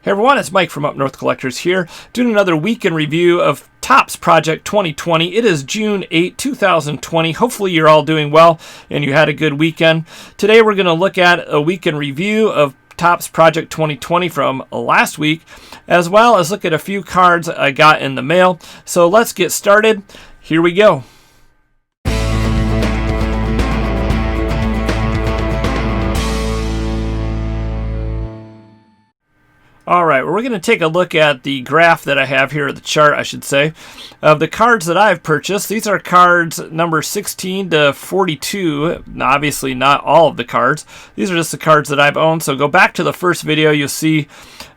Hey everyone, it's Mike from Up North Collectors here, doing another week in review of Topps Project 2020. It is June 8, 2020. Hopefully you're all doing well and you had a good weekend. Today we're going to look at a week in review of Topps Project 2020 from last week, as well as look at a few cards I got in the mail. So let's get started. Here we go. All right, well, we're going to take a look at the graph that I have here, or the chart, I should say, of the cards that I've purchased. These are cards number 16 to 42. Obviously, not all of the cards. These are just the cards that I've owned. So go back to the first video. You'll see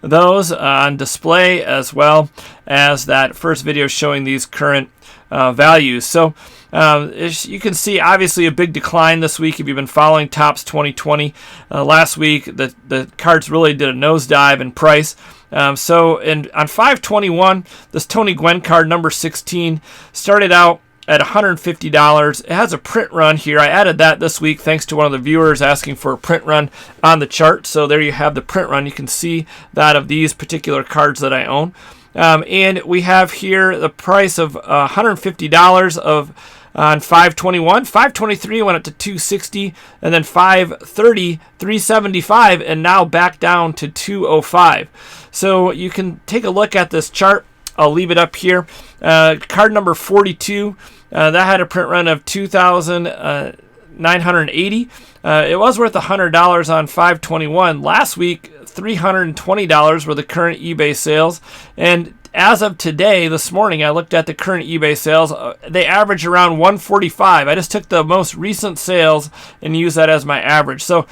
those on display, as well as that first video showing these current values. So you can see, obviously, a big decline this week if you've been following Topps 2020. Last week, the cards really did a nosedive in price. On 5/21, this Tony Gwynn card, number 16, started out at $150. It has a print run here. I added that this week thanks to one of the viewers asking for a print run on the chart. So there you have the print run. You can see that of these particular cards that I own. And we have here the price of $150 on 5/21. 5/23 went up to $260, and then 5/30, $375, and now back down to $205. So you can take a look at this chart. I'll leave it up here. Card number 42, that had a print run of $2,980. It was worth $100 on 5/21. Last week, $320 were the current eBay sales. And as of today, this morning, I looked at the current eBay sales. They average around $145. I just took the most recent sales and used that as my average. So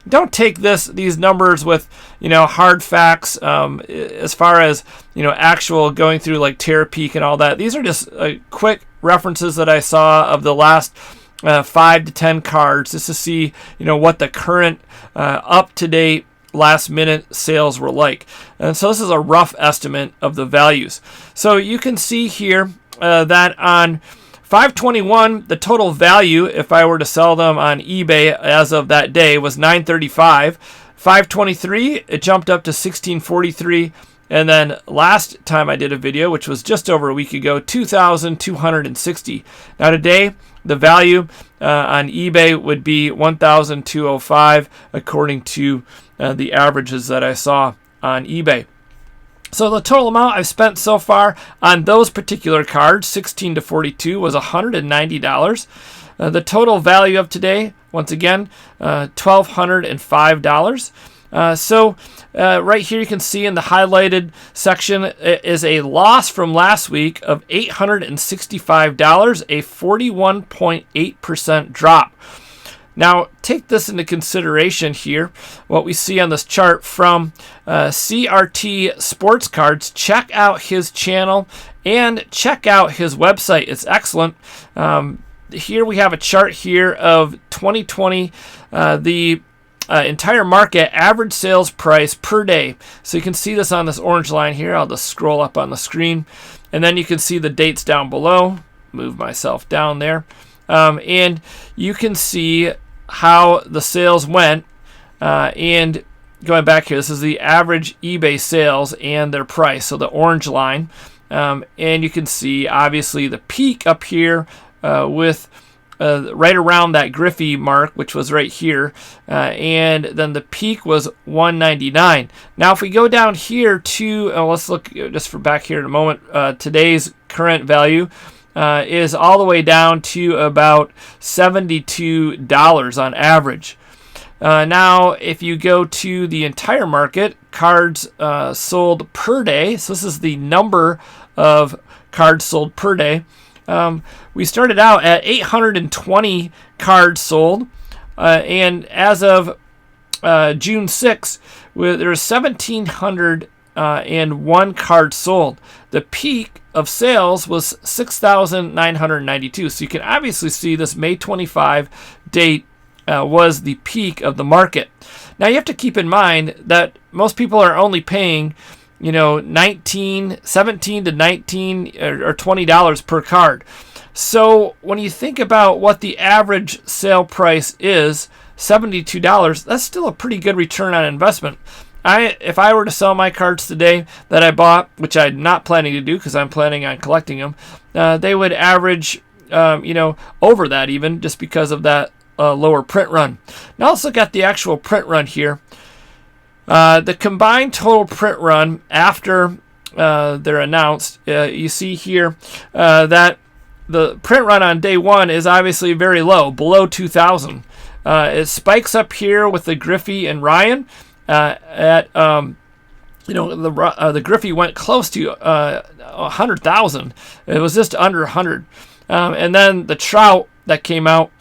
don't take these numbers with hard facts as far as actual going through like Terapeak and all that. These are just quick references that I saw of the last 5 to 10 cards, just to see what the current up-to-date last minute sales were like. And so this is a rough estimate of the values. So you can see here that on 5/21, the total value, if I were to sell them on eBay as of that day, was $935. 5/23, it jumped up to $1643. And then last time I did a video, which was just over a week ago, $2,260. Now today, the value on eBay would be $1,205, according to the averages that I saw on eBay. So the total amount I've spent so far on those particular cards, 16 to 42, was $190. The total value of today, once again, $1,205. Right here you can see in the highlighted section is a loss from last week of $865, a 41.8% drop. Now, take this into consideration here, what we see on this chart from CRT Sports Cards. Check out his channel and check out his website. It's excellent. Here we have a chart here of 2020, the entire market average sales price per day. So you can see this on this orange line here. I'll just scroll up on the screen, and then you can see the dates down below. Move myself down there. And you can see how the sales went. And going back here, this is the average eBay sales and their price, so the orange line. And you can see, obviously, the peak up here with right around that Griffey mark, which was right here. And then the peak was $199. Now, if we go down here to, let's look just for back here in a moment, today's current value is all the way down to about $72 on average. Now, if you go to the entire market, cards sold per day, so this is the number of cards sold per day. We started out at 820 cards sold, and as of June 6th, there's 1,701 cards sold. The peak of sales was 6,992. So you can obviously see this May 25 date was the peak of the market. Now you have to keep in mind that most people are only paying, $17 to $19 or $20 per card. So when you think about what the average sale price is, $72, that's still a pretty good return on investment. if I were to sell my cards today that I bought, which I'm not planning to do because I'm planning on collecting them, they would average, over that even, just because of that lower print run. Now let's look at the actual print run here. The combined total print run after they're announced, you see here that the print run on day one is obviously very low, below 2,000. It spikes up here with the Griffey and Ryan the Griffey went close to 100,000. It was just under 100. And then the Trout that came out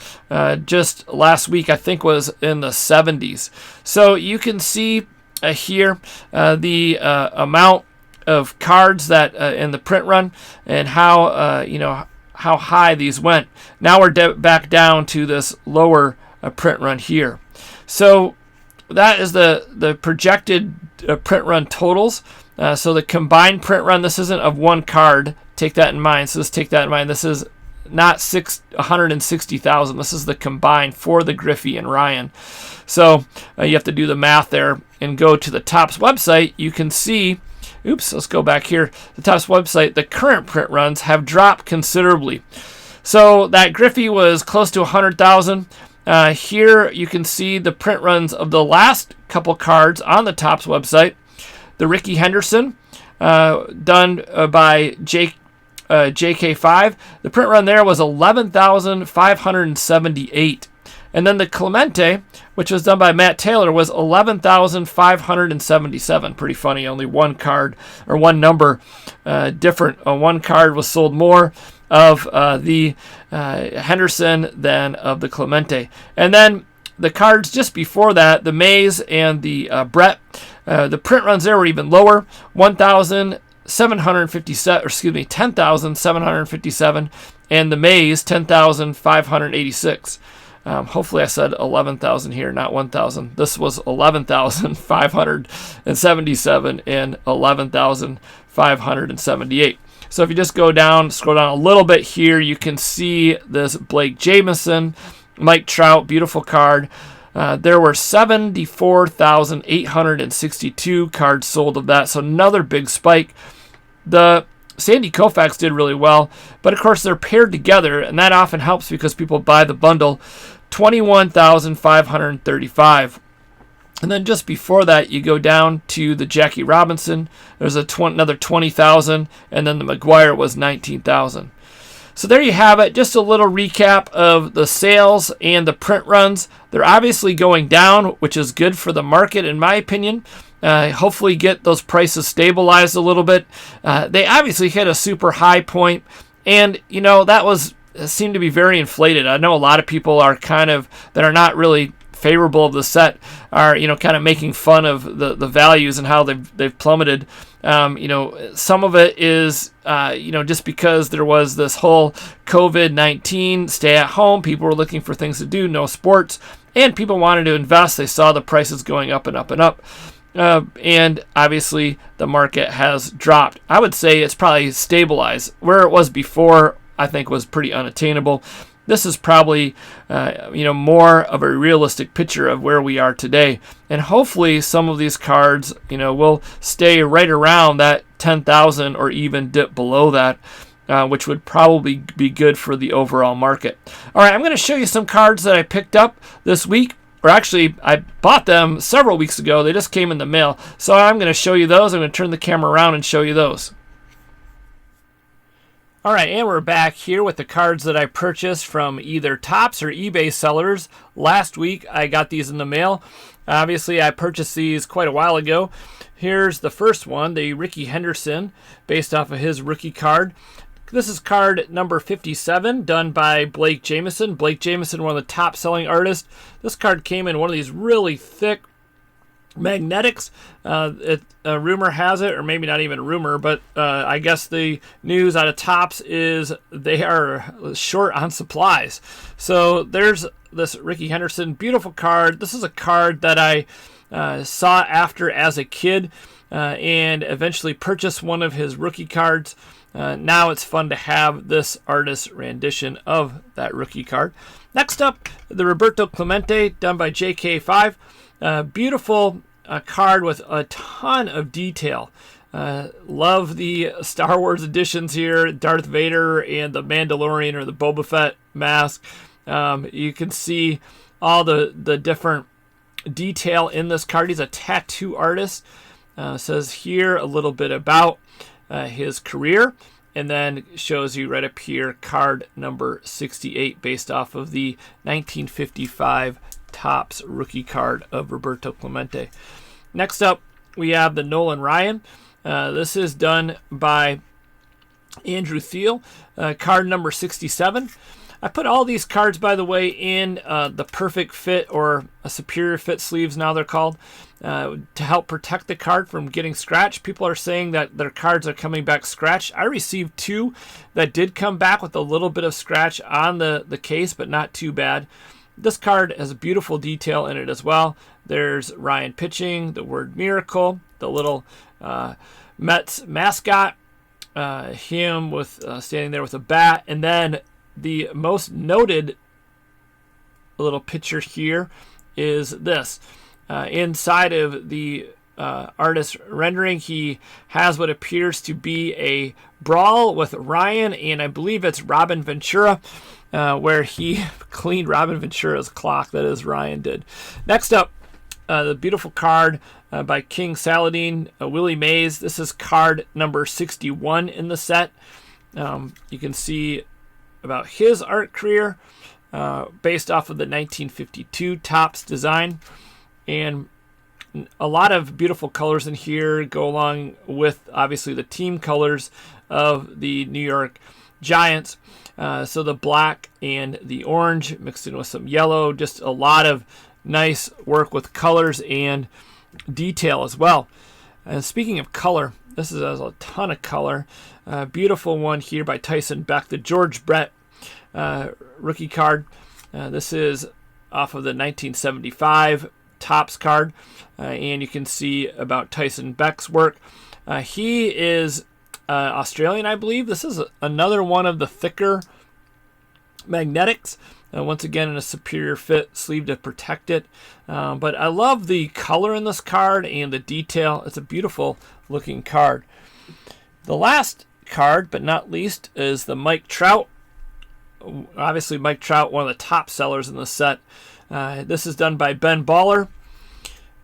just last week, I think, was in the 70s. So you can see here the amount of cards that in the print run and how how high these went. Now we're back down to this lower print run here. So that is the projected print run totals. So the combined print run, this isn't of one card. Take that in mind. So just take that in mind. This is not 160,000. This is the combined for the Griffey and Ryan. So you have to do the math there and go to the Topps website. You can see, let's go back here. The Topps website, the current print runs have dropped considerably. So that Griffey was close to 100,000. Here you can see the print runs of the last couple cards on the Topps website. The Rickey Henderson, done by JK5. The print run there was 11,578. And then the Clemente, which was done by Matt Taylor, was 11,577. Pretty funny, only one card or one number different. One card was sold more of the Henderson than of the Clemente. And then the cards just before that, the Mays and the Brett, the print runs there were even lower, 10,757, and the Mays 10,586. Hopefully I said 11,000 here, not 1,000. This was 11,577 and 11,578. So if you just scroll down a little bit here, you can see this Blake Jamieson, Mike Trout, beautiful card. There were 74,862 cards sold of that, so another big spike. The Sandy Koufax did really well, but of course they're paired together, and that often helps because people buy the bundle. 21,535. And then just before that, you go down to the Jackie Robinson. There's another 20,000, and then the McGuire was 19,000. So there you have it, just a little recap of the sales and the print runs. They're obviously going down, which is good for the market, in my opinion. Hopefully get those prices stabilized a little bit. They obviously hit a super high point, and that seemed to be very inflated. I know a lot of people are that are not really favorable of the set are kind of making fun of the values and how they've plummeted. Some of it is just because there was this whole COVID-19 stay at home, people were looking for things to do, no sports, and people wanted to invest. They saw the prices going up and up and up. And obviously the market has dropped. I would say it's probably stabilized. Where it was before, I think, was pretty unattainable. This is probably more of a realistic picture of where we are today. And hopefully some of these cards will stay right around that 10,000 or even dip below that, which would probably be good for the overall market. All right, I'm going to show you some cards that I picked up this week. Or actually, I bought them several weeks ago. They just came in the mail. So I'm going to show you those. I'm going to turn the camera around and show you those. All right, and we're back here with the cards that I purchased from either Topps or eBay sellers. Last week, I got these in the mail. Obviously, I purchased these quite a while ago. Here's the first one, the Rickey Henderson, based off of his rookie card. This is card number 57, done by Blake Jamieson. Blake Jamieson, one of the top-selling artists. This card came in one of these really thick magnetics. Rumor has it, or maybe not even rumor, but I guess the news out of Topps is they are short on supplies. So there's this Rickey Henderson, beautiful card. This is a card that I sought after as a kid and eventually purchased one of his rookie cards. Now it's fun to have this artist's rendition of that rookie card. Next up, the Roberto Clemente, done by JK5. Beautiful a card with a ton of detail. Love the Star Wars editions here, Darth Vader and the Mandalorian or the Boba Fett mask. You can see all the different detail in this card. He's a tattoo artist. Says here a little bit about his career, and then shows you right up here card number 68 based off of the 1955 Topps rookie card of Roberto Clemente. Next up, we have the Nolan Ryan. This is done by Andrew Thiel, card number 67. I put all these cards, by the way, in the perfect fit or a superior fit sleeves, now they're called, to help protect the card from getting scratched. People are saying that their cards are coming back scratched. I received 2 that did come back with a little bit of scratch on the case, but not too bad. This card has a beautiful detail in it as well. There's Ryan pitching, the word miracle, the little Mets mascot, him with standing there with a bat, and then the most noted little picture here is this. Inside of the artist rendering, he has what appears to be a brawl with Ryan, and I believe it's Robin Ventura, where he cleaned Robin Ventura's clock. That is, Ryan did. Next up, the beautiful card by King Saladin, Willie Mays. This is card number 61 in the set. You can see about his art career based off of the 1952 Topps design, and a lot of beautiful colors in here go along with obviously the team colors of the New York Giants. So the black and the orange mixed in with some yellow, just a lot of nice work with colors and detail as well. And speaking of color, this is a ton of color. Beautiful one here by Tyson Beck, the George Brett rookie card. This is off of the 1975 Topps card, and you can see about Tyson Beck's work. He is Australian, I believe. This is another one of the thicker magnetics. Once again, in a superior fit sleeve to protect it. But I love the color in this card and the detail. It's a beautiful looking card. The last card, but not least, is the Mike Trout. Obviously, Mike Trout, one of the top sellers in the set. This is done by Ben Baller,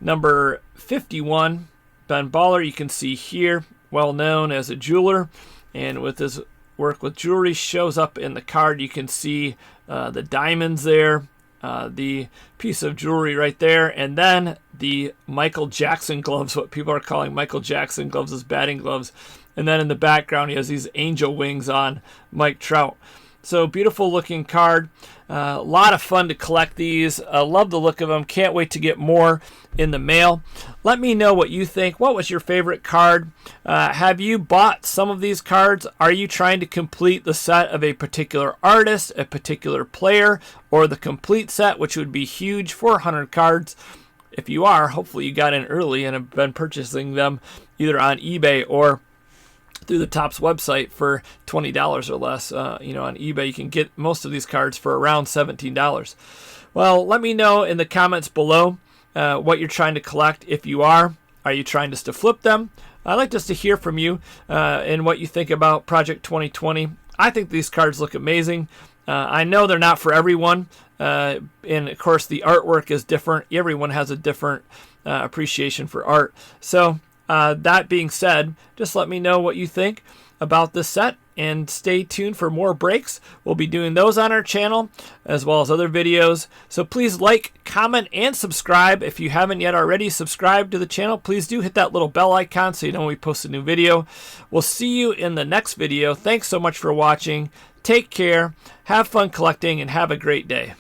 number 51. Ben Baller, you can see here, well known as a jeweler, and with his work with jewelry shows up in the card. You can see the diamonds there, the piece of jewelry right there, and then the Michael Jackson gloves, what people are calling Michael Jackson gloves as batting gloves. And then in the background, he has these angel wings on Mike Trout. So beautiful looking card. A lot of fun to collect these. Love the look of them. Can't wait to get more in the mail. Let me know what you think. What was your favorite card? Have you bought some of these cards? Are you trying to complete the set of a particular artist, a particular player, or the complete set, which would be huge, 400 cards? If you are, hopefully you got in early and have been purchasing them either on eBay or through the Topps website for $20 or less. On eBay, you can get most of these cards for around $17. Well, let me know in the comments below what you're trying to collect. If you are you trying just to flip them? I'd like just to hear from you and what you think about Project 2020. I think these cards look amazing. I know they're not for everyone. And of course, the artwork is different. Everyone has a different appreciation for art. So that being said, just let me know what you think about this set and stay tuned for more breaks. We'll be doing those on our channel as well as other videos. So please like, comment, and subscribe. If you haven't yet already subscribed to the channel, please do hit that little bell icon so you know when we post a new video. We'll see you in the next video. Thanks so much for watching. Take care, have fun collecting, and have a great day.